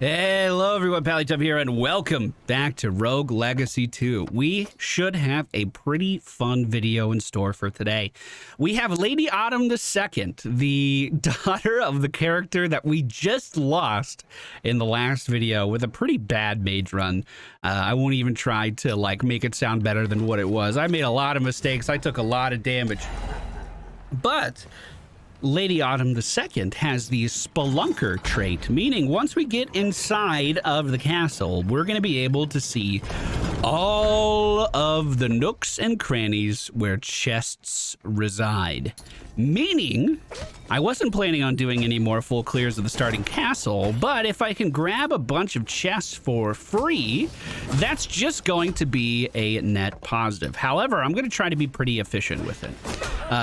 Hello everyone, PallyTime here, and welcome back to Rogue Legacy 2. We should have a pretty fun video in store for today. We have Lady Autumn II, the daughter of the character that we just lost in the last video with a pretty bad mage run. I won't even try to make it sound better than what it was. I made a lot of mistakes. I took a lot of damage. But Lady Autumn II has the Spelunker trait, meaning once we get inside of the castle, we're going to be able to see all of the nooks and crannies where chests reside. Meaning, I wasn't planning on doing any more full clears of the starting castle, but if I can grab a bunch of chests for free, that's just going to be a net positive. However, I'm going to try to be pretty efficient with it.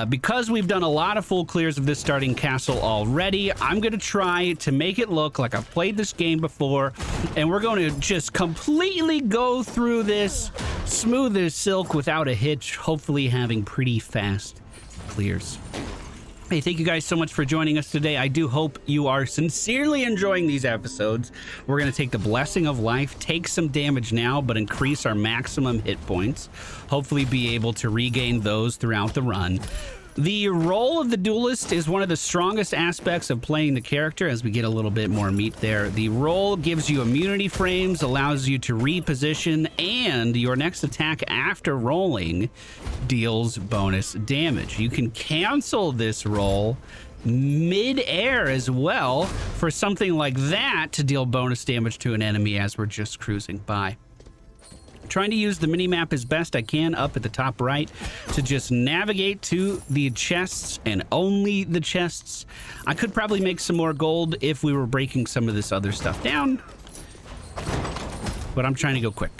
Because we've done a lot of full clears of this starting castle already, I'm going to try to make it look like I've played this game before, and we're going to just completely go through this smooth as silk without a hitch, hopefully having pretty fast clears. Hey, thank you guys so much for joining us today. I do hope you are sincerely enjoying these episodes. We're going to take the Blessing of Life, take some damage now, but increase our maximum hit points. Hopefully be able to regain those throughout the run. The role of the duelist is one of the strongest aspects of playing the character as we get a little bit more meat there. The role gives you immunity frames, allows you to reposition, and your next attack after rolling deals bonus damage. You can cancel this roll mid-air as well for something like that to deal bonus damage to an enemy as we're just cruising by. Trying to use the mini-map as best I can up at the top right to just navigate to the chests and only the chests. I could probably make some more gold if we were breaking some of this other stuff down, but I'm trying to go quick.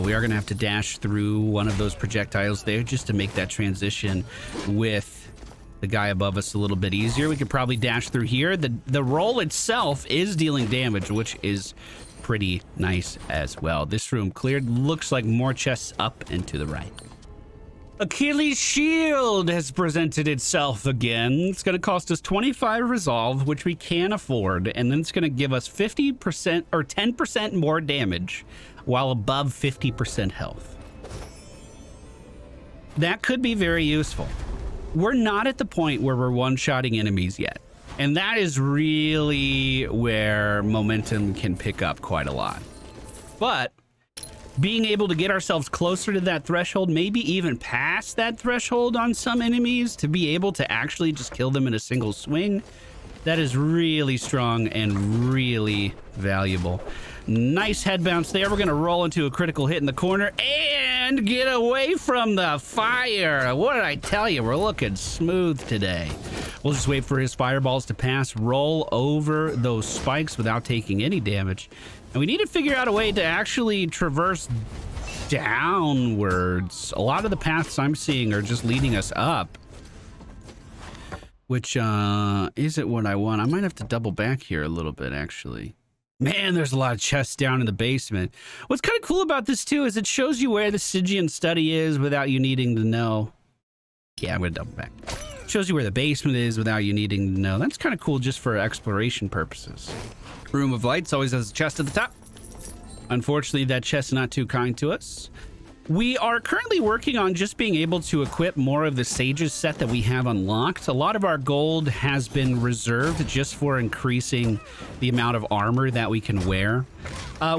We are going to have to dash through one of those projectiles there just to make that transition with the guy above us a little bit easier. We could probably dash through here. The roll itself is dealing damage, which is pretty nice as well. This room cleared. Looks like more chests up and to the right. Achilles' shield has presented itself again. It's going to cost us 25 resolve, which we can afford, and then it's going to give us 50% or 10% more damage while above 50% health. That could be very useful. We're not at the point where we're one-shotting enemies yet. And that is really where momentum can pick up quite a lot. But being able to get ourselves closer to that threshold, maybe even past that threshold on some enemies to be able to actually just kill them in a single swing, that is really strong and really valuable. Nice head bounce there. We're going to roll into a critical hit in the corner and get away from the fire. What did I tell you? We're looking smooth today. We'll just wait for his fireballs to pass, roll over those spikes without taking any damage. And we need to figure out a way to actually traverse downwards. A lot of the paths I'm seeing are just leading us up, which isn't what I want. I might have to double back here a little bit, actually. Man, there's a lot of chests down in the basement. What's kind of cool about this, too, is it shows you where the Stygian study is without you needing to know. Yeah, I'm going to double back. Shows you where the basement is without you needing to know. That's kind of cool just for exploration purposes. Room of Lights always has a chest at the top. Unfortunately, that chest is not too kind to us. We are currently working on just being able to equip more of the Sages set that we have unlocked. A lot of our gold has been reserved just for increasing the amount of armor that we can wear.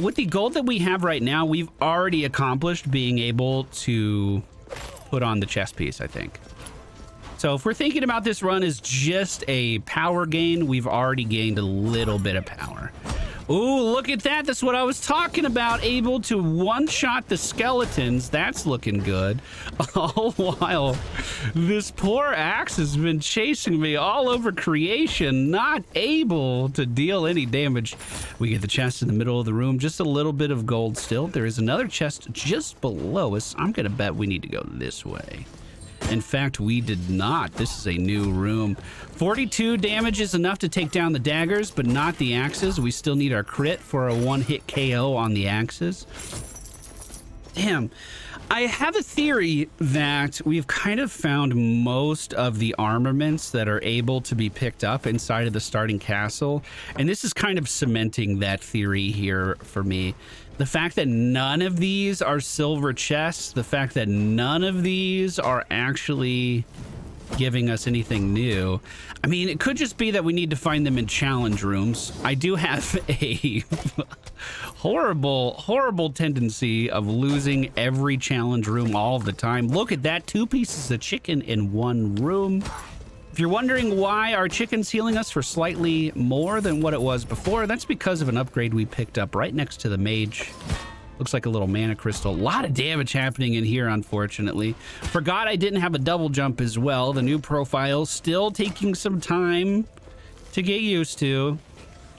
With the gold that we have right now, we've already accomplished being able to put on the chest piece, I think. So if we're thinking about this run as just a power gain, we've already gained a little bit of power. Ooh, look at that. That's what I was talking about. Able to one-shot the skeletons. That's looking good. All while this poor axe has been chasing me all over creation, not able to deal any damage. We get the chest in the middle of the room. Just a little bit of gold still. There is another chest just below us. I'm going to bet we need to go this way. In fact, we did not. This is a new room. 42 damage is enough to take down the daggers, but not the axes. We still need our crit for a one-hit KO on the axes. Damn. I have a theory that we've kind of found most of the armaments that are able to be picked up inside of the starting castle. And this is kind of cementing that theory here for me. The fact that none of these are silver chests, the fact that none of these are actually giving us anything new. I mean, it could just be that we need to find them in challenge rooms. I do have a horrible tendency of losing every challenge room all the time. Look at that, 2 pieces of chicken in 1 room. If you're wondering why our chicken's healing us for slightly more than what it was before, that's because of an upgrade we picked up right next to the mage. Looks like a little mana crystal. A lot of damage happening in here, unfortunately. Forgot I didn't have a double jump as well. The new profile still taking some time to get used to.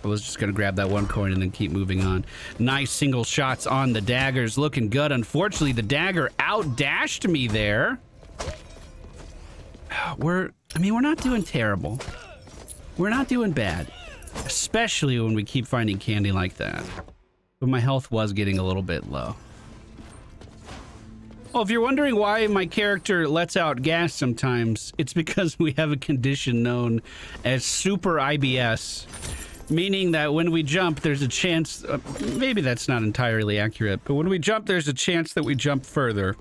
I was just going to grab that 1 coin and then keep moving on. Nice single shots on the daggers. Looking good. Unfortunately, the dagger outdashed me there. We're not doing terrible. We're not doing bad. Especially when we keep finding candy like that. But my health was getting a little bit low. Oh, if you're wondering why my character lets out gas sometimes, it's because we have a condition known as super IBS. Meaning that when we jump, there's a chance, maybe that's not entirely accurate, but when we jump, there's a chance that we jump further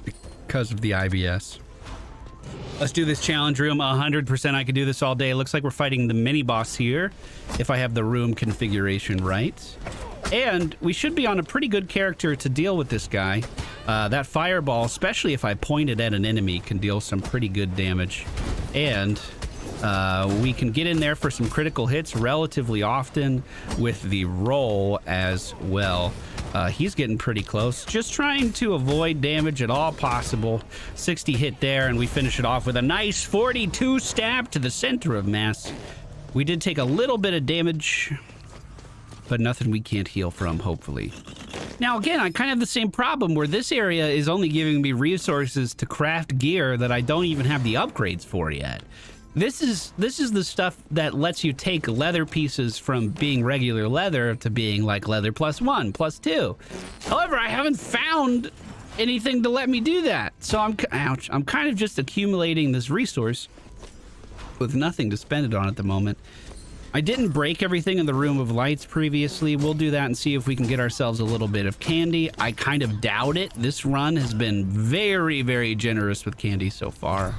because of the IBS. Let's do this challenge room. 100% I could do this all day. Looks like we're fighting the mini boss here, if I have the room configuration right. And we should be on a pretty good character to deal with this guy. That fireball, especially if I point it at an enemy, can deal some pretty good damage. And we can get in there for some critical hits relatively often with the roll as well. He's getting pretty close. Just trying to avoid damage at all possible. 60 hit there, and we finish it off with a nice 42 stab to the center of mass. We did take a little bit of damage, but nothing we can't heal from, hopefully. Now, again, I kind of have the same problem where this area is only giving me resources to craft gear that I don't even have the upgrades for yet. This is the stuff that lets you take leather pieces from being regular leather to being like leather +1, +2. However, I haven't found anything to let me do that. So I'm kind of just accumulating this resource with nothing to spend it on at the moment. I didn't break everything in the Room of Lights previously. We'll do that and see if we can get ourselves a little bit of candy. I kind of doubt it. This run has been very, very generous with candy so far.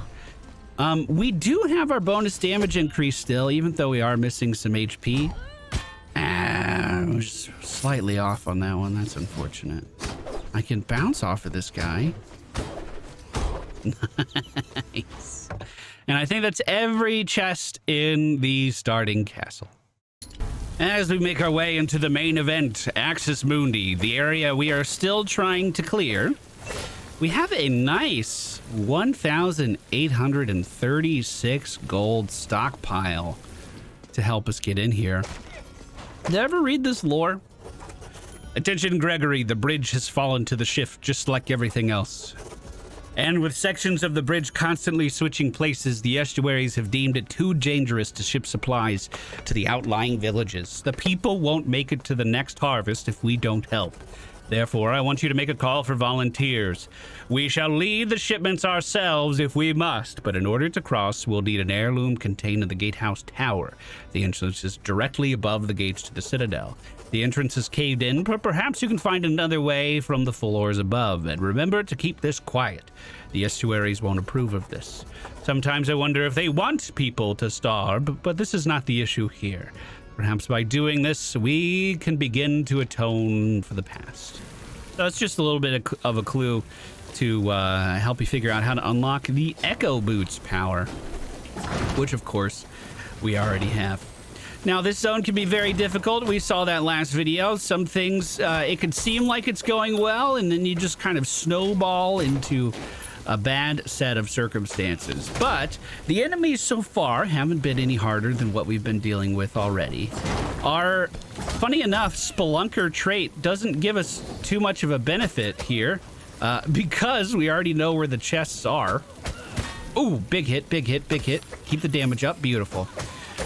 We do have our bonus damage increase still, even though we are missing some HP. We're just slightly off on that one. That's unfortunate. I can bounce off of this guy. Nice. And I think that's every chest in the starting castle. As we make our way into the main event, Axis Mundi, the area we are still trying to clear, we have a nice 1,836 gold stockpile to help us get in here. Did I ever read this lore? Attention, Gregory, the bridge has fallen to the shift just like everything else. And with sections of the bridge constantly switching places, the estuaries have deemed it too dangerous to ship supplies to the outlying villages. The people won't make it to the next harvest if we don't help. Therefore, I want you to make a call for volunteers. We shall lead the shipments ourselves if we must, but in order to cross, we'll need an heirloom contained in the Gatehouse tower. The entrance is directly above the gates to the citadel. The entrance is caved in, but perhaps you can find another way from the floors above. And remember to keep this quiet. The estuaries won't approve of this. Sometimes I wonder if they want people to starve, but this is not the issue here. Perhaps by doing this, we can begin to atone for the past. So it's just a little bit of a clue to help you figure out how to unlock the Echo Boots power, which of course we already have. Now, this zone can be very difficult. We saw that last video. Some things, it could seem like it's going well, and then you just kind of snowball into a bad set of circumstances. But the enemies so far haven't been any harder than what we've been dealing with already. Our, funny enough, Spelunker trait doesn't give us too much of a benefit here because we already know where the chests are. Ooh, big hit, big hit, big hit. Keep the damage up. Beautiful.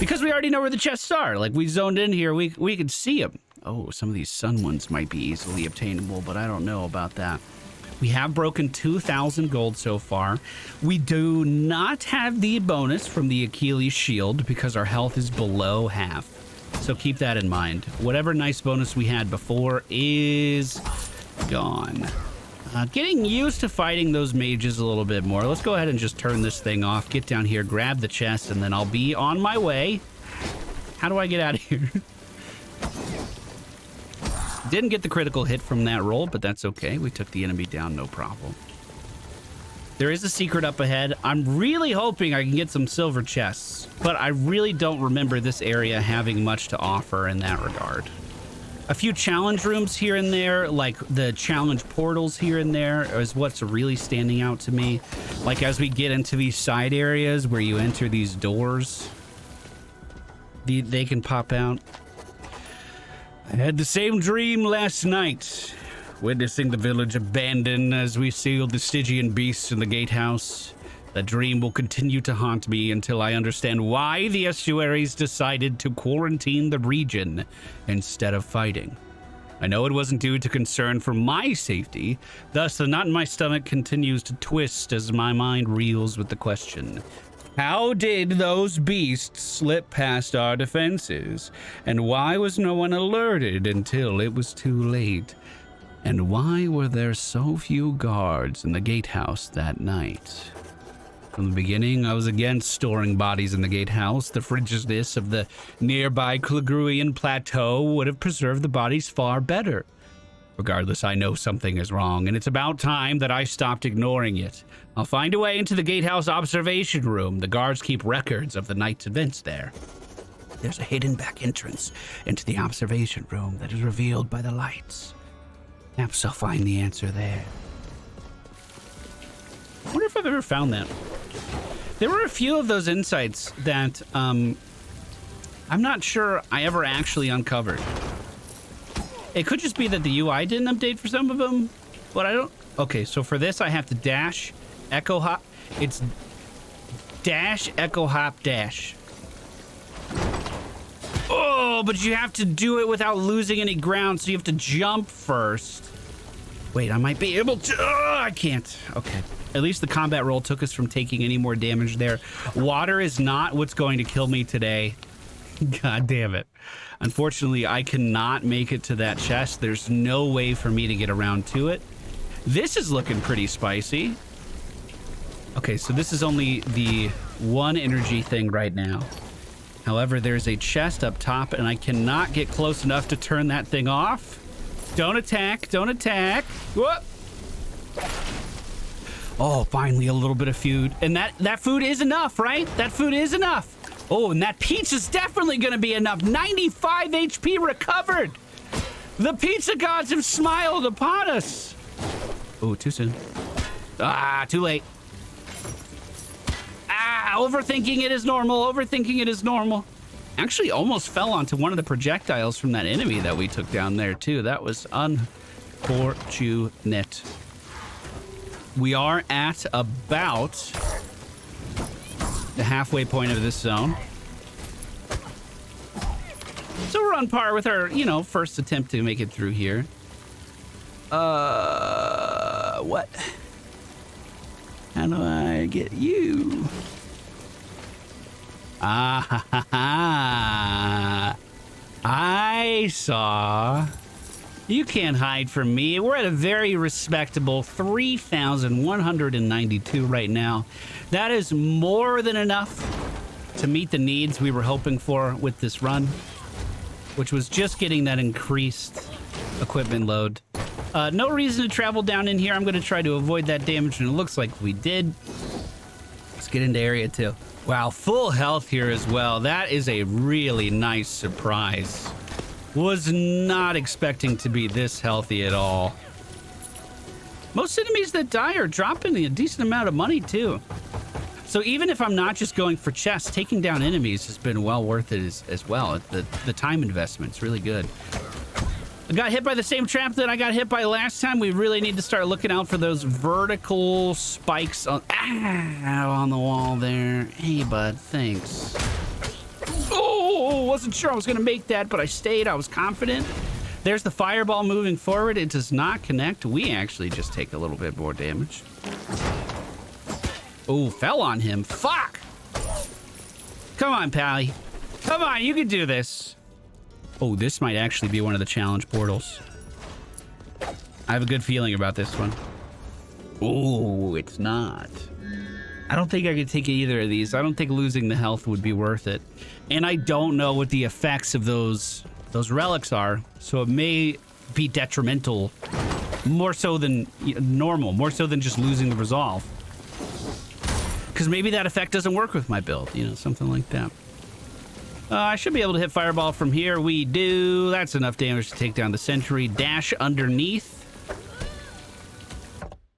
Because we already know where the chests are. Like, we zoned in here, we could see them. Oh, some of these sun ones might be easily obtainable, but I don't know about that. We have broken 2,000 gold so far. We do not have the bonus from the Achilles shield because our health is below half. So keep that in mind. Whatever nice bonus we had before is gone. Getting used to fighting those mages a little bit more. Let's go ahead and just turn this thing off, get down here, grab the chest, and then I'll be on my way. How do I get out of here? Didn't get the critical hit from that roll, but that's okay. We took the enemy down, no problem. There is a secret up ahead. I'm really hoping I can get some silver chests, but I really don't remember this area having much to offer in that regard. A few challenge rooms here and there, like the challenge portals here and there, is what's really standing out to me. Like as we get into these side areas where you enter these doors, they can pop out. I had the same dream last night, witnessing the village abandoned as we sealed the Stygian beasts in the Gatehouse. That dream will continue to haunt me until I understand why the estuaries decided to quarantine the region instead of fighting. I know it wasn't due to concern for my safety, thus the knot in my stomach continues to twist as my mind reels with the question. How did those beasts slip past our defenses? And why was no one alerted until it was too late? And why were there so few guards in the gatehouse that night? From the beginning, I was against storing bodies in the gatehouse. The frigidness of the nearby Klagruian plateau would have preserved the bodies far better. Regardless, I know something is wrong, and it's about time that I stopped ignoring it. I'll find a way into the Gatehouse observation room. The guards keep records of the night's events there. There's a hidden back entrance into the observation room that is revealed by the lights. Perhaps I'll find the answer there. I wonder if I've ever found that. There were a few of those insights that I'm not sure I ever actually uncovered. It could just be that the UI didn't update for some of them, but I don't... Okay, so for this, I have to dash, echo hop. It's dash, echo hop, dash. Oh, but you have to do it without losing any ground, so you have to jump first. Wait, I might be able to... I can't. Okay. At least the combat roll took us from taking any more damage there. Water is not what's going to kill me today. God damn it. Unfortunately, I cannot make it to that chest. There's no way for me to get around to it. This is looking pretty spicy. Okay, so this is only the one energy thing right now. However, there's a chest up top, and I cannot get close enough to turn that thing off. Don't attack. Don't attack. Whoop. Oh, finally a little bit of food. And that food is enough, right? That food is enough. Oh, and that pizza's definitely going to be enough. 95 HP recovered. The pizza gods have smiled upon us. Oh, too soon. Ah, too late. Ah, overthinking it is normal. Overthinking it is normal. Actually, almost fell onto one of the projectiles from that enemy that we took down there, too. That was unfortunate. We are at about the halfway point of this zone. So we're on par with our, first attempt to make it through here. What? How do I get you? Ah, ha, ha, ha. I saw. You can't hide from me. We're at a very respectable 3,192 right now. That is more than enough to meet the needs we were hoping for with this run, which was just getting that increased equipment load. No reason to travel down in here. I'm going to try to avoid that damage, and it looks like we did. Let's get into area 2. Wow, full health here as well. That is a really nice surprise. Was not expecting to be this healthy at all. Most enemies that die are dropping a decent amount of money too. So even if I'm not just going for chests, taking down enemies has been well worth it as well. The time investment's really good. I got hit by the same trap that I got hit by last time. We really need to start looking out for those vertical spikes on the wall there. Hey, bud, thanks. Oh, wasn't sure I was going to make that, but I stayed. I was confident. There's the fireball moving forward. It does not connect. We actually just take a little bit more damage. Oh, fell on him. Fuck! Come on, Pally. Come on, you can do this. Oh, this might actually be one of the challenge portals. I have a good feeling about this one. Oh, it's not. I don't think I could take either of these. I don't think losing the health would be worth it. And I don't know what the effects of those relics are, so it may be detrimental more so than normal, more so than just losing the resolve. Because maybe that effect doesn't work with my build, you know, something like that. I should be able to hit fireball from here. We do. That's enough damage to take down the sentry. Dash underneath.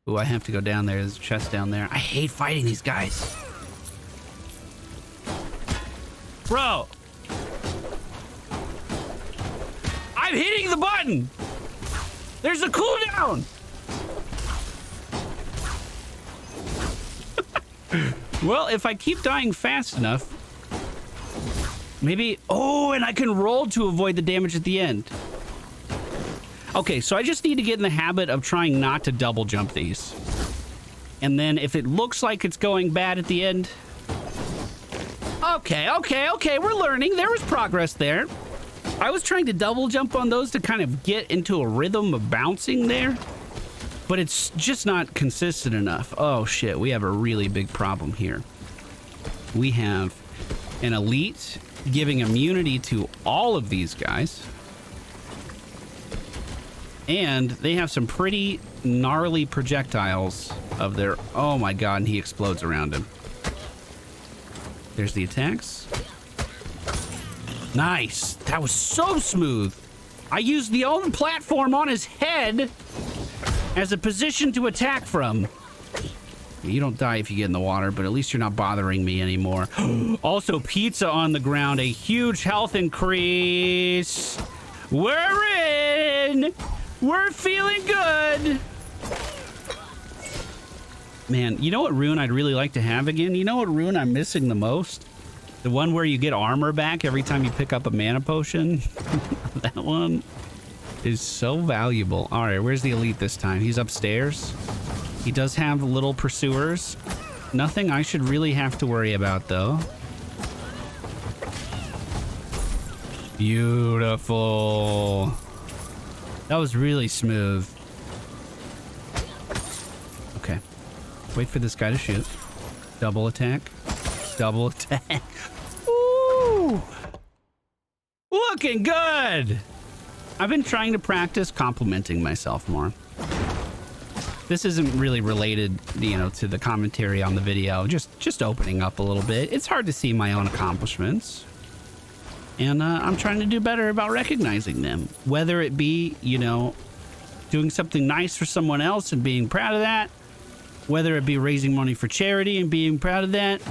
Ooh, I have to go down there. There's a chest down there. I hate fighting these guys. Bro. I'm hitting the button. There's a cooldown. Well, if I keep dying fast enough, maybe... Oh, and I can roll to avoid the damage at the end. Okay, so I just need to get in the habit of trying not to double jump these. And then if it looks like it's going bad at the end... Okay, we're learning. There was progress there. I was trying to double jump on those to kind of get into a rhythm of bouncing there. But it's just not consistent enough. Oh, shit. We have a really big problem here. We have an elite giving immunity to all of these guys. And they have some pretty gnarly projectiles of their... Oh, my God. And he explodes around him. There's the attacks. Nice. That was so smooth. I used the own platform on his head as a position to attack from. You don't die if you get in the water, but at least you're not bothering me anymore. Also, pizza on the ground. A huge health increase. We're in. We're feeling good. Man, you know what rune I'd really like to have again? You know what rune I'm missing the most? The one where you get armor back every time you pick up a mana potion. That one is so valuable. All right, where's the elite this time? He's upstairs. He does have little pursuers. Nothing I should really have to worry about, though. Beautiful. That was really smooth. Okay. Wait for this guy to shoot. Double attack. Double attack. Ooh! Looking good! I've been trying to practice complimenting myself more. This isn't really related, you know, to the commentary on the video. Just opening up a little bit. It's hard to see my own accomplishments. And I'm trying to do better about recognizing them. Whether it be, you know, doing something nice for someone else and being proud of that. Whether it be raising money for charity and being proud of that.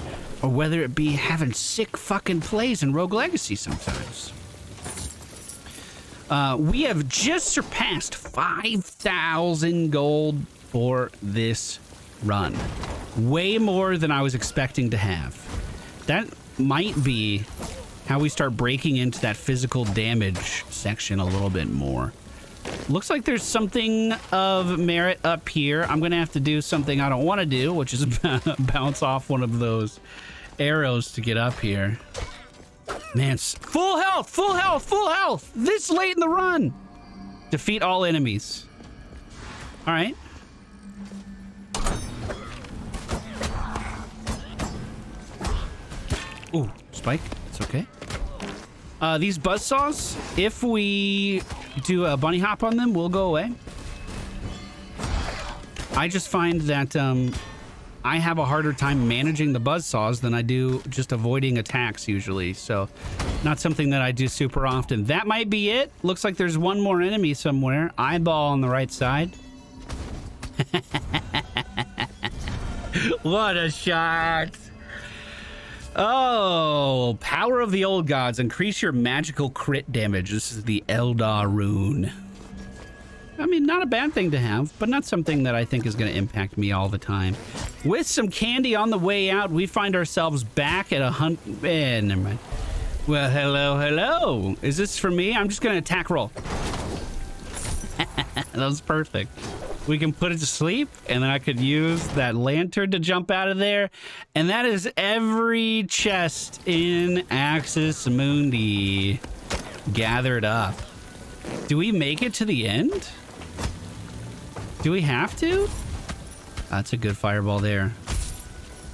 Or whether it be having sick fucking plays in Rogue Legacy sometimes. We have just surpassed 5,000 gold for this run. Way more than I was expecting to have. That might be how we start breaking into that physical damage section a little bit more. Looks like there's something of merit up here. I'm going to have to do something I don't want to do, which is bounce off one of those arrows to get up here. Man, full health, full health, full health. This late in the run. Defeat all enemies. All right. Ooh, spike. It's okay. These buzzsaws, if we do a bunny hop on them, will go away. I just find that I have a harder time managing the buzzsaws than I do just avoiding attacks usually. So not something that I do super often. That might be it. Looks like there's one more enemy somewhere. Eyeball on the right side. What a shot. Oh, power of the old gods. Increase your magical crit damage. This is the Eldar Rune. I mean, not a bad thing to have, but not something that I think is going to impact me all the time. With some candy on the way out, we find ourselves back at a hunt. Never mind. Well, hello, hello. Is this for me? I'm just going to attack roll. That was perfect. We can put it to sleep, and then I could use that lantern to jump out of there. And that is every chest in Axis Mundi gathered up. Do we make it to the end? Do we have to? That's a good fireball there.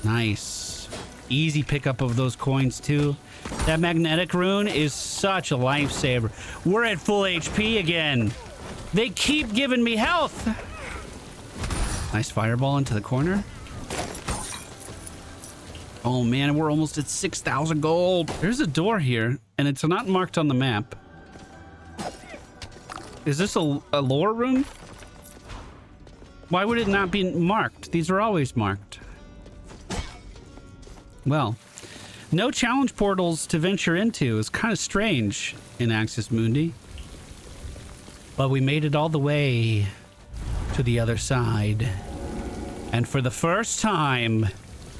Nice. Easy pickup of those coins, too. That magnetic rune is such a lifesaver. We're at full HP again. They keep giving me health. Nice fireball into the corner. Oh, man, we're almost at 6,000 gold. There's a door here, and it's not marked on the map. Is this a lore room? Why would it not be marked? These are always marked. Well, no challenge portals to venture into is kind of strange in Axis Mundi. But we made it all the way to the other side. And for the first time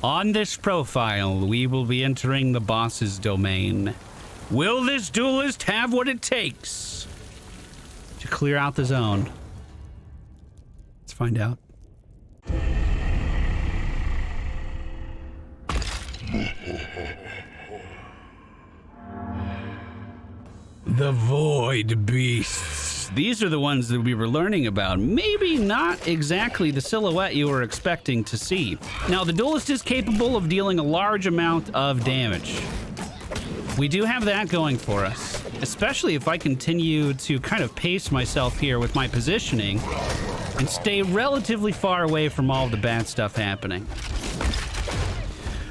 on this profile, we will be entering the boss's domain. Will this duelist have what it takes to clear out the zone? Let's find out. The Void Beasts. These are the ones that we were learning about. Maybe not exactly the silhouette you were expecting to see. Now, the duelist is capable of dealing a large amount of damage. We do have that going for us, especially if I continue to kind of pace myself here with my positioning and stay relatively far away from all the bad stuff happening.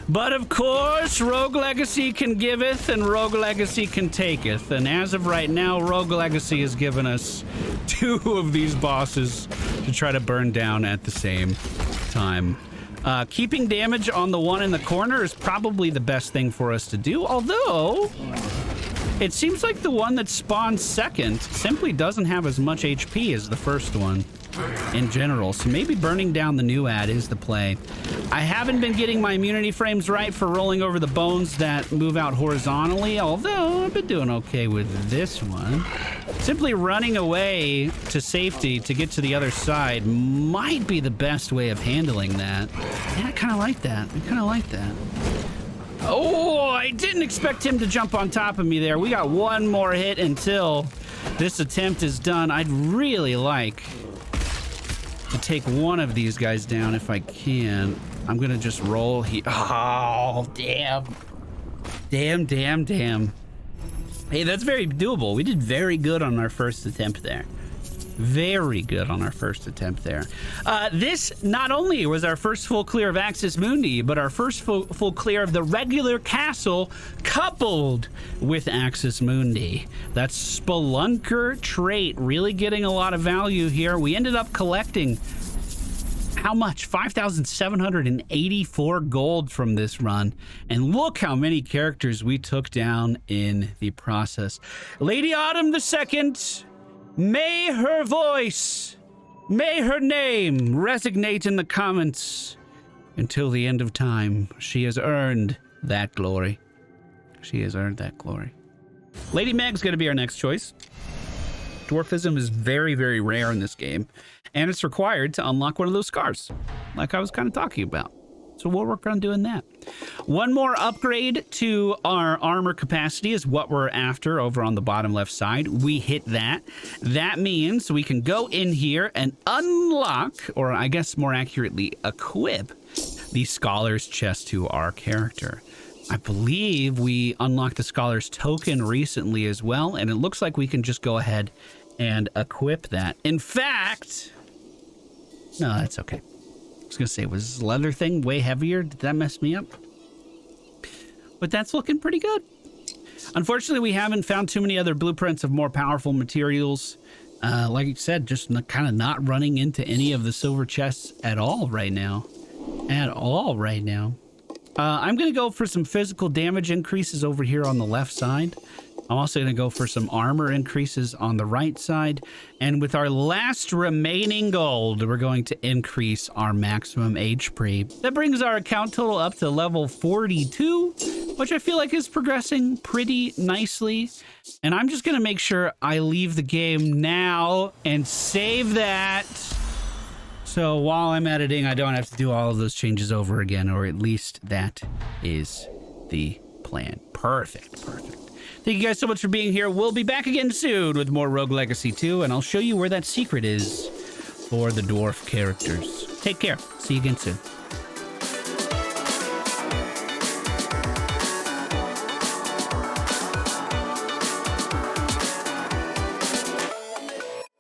But of course, Rogue Legacy can giveth and Rogue Legacy can taketh. And as of right now, Rogue Legacy has given us 2 of these bosses to try to burn down at the same time. Keeping damage on the one in the corner is probably the best thing for us to do. Although, it seems like the one that spawns second simply doesn't have as much HP as the first one in general. So maybe burning down the new ad is the play. I haven't been getting my immunity frames right for rolling over the bones that move out horizontally, although I've been doing okay with this one. Simply running away to safety to get to the other side might be the best way of handling that. Yeah, I kind of like that. I kind of like that. Oh, I didn't expect him to jump on top of me there. We got one more hit until this attempt is done. I'd really like to take one of these guys down if I can. I'm gonna just roll here. Oh, damn. Damn. Hey, that's very doable. We did very good on our first attempt there. Very good on our first attempt there. This not only was our first full clear of Axis Mundi, but our first full clear of the regular castle coupled with Axis Mundi. That Spelunker trait really getting a lot of value here. We ended up collecting how much? 5,784 gold from this run. And look how many characters we took down in the process. Lady Autumn II, may her voice, may her name resonate in the comments until the end of time. She has earned that glory. She has earned that glory. Lady Meg's going to be our next choice. Dwarfism is very, very rare in this game, and it's required to unlock one of those scars, like I was kind of talking about. So we'll work on doing that. One more upgrade to our armor capacity is what we're after over on the bottom left side. We hit that. That means we can go in here and unlock, or I guess more accurately, equip the Scholar's chest to our character. I believe we unlocked the Scholar's token recently as well, and it looks like we can just go ahead and equip that. In fact, no, that's okay. I was gonna say, was this leather thing way heavier? Did that mess me up? But that's looking pretty good. Unfortunately, we haven't found too many other blueprints of more powerful materials. Like I said, just kind of not running into any of the silver chests at all right now. I'm gonna go for some physical damage increases over here on the left side. I'm also going to go for some armor increases on the right side. And with our last remaining gold, we're going to increase our maximum HP. That brings our account total up to level 42, which I feel like is progressing pretty nicely. And I'm just going to make sure I leave the game now and save that. So while I'm editing, I don't have to do all of those changes over again, or at least that is the plan. Perfect, perfect. Thank you guys so much for being here. We'll be back again soon with more Rogue Legacy 2, and I'll show you where that secret is for the dwarf characters. Take care. See you again soon.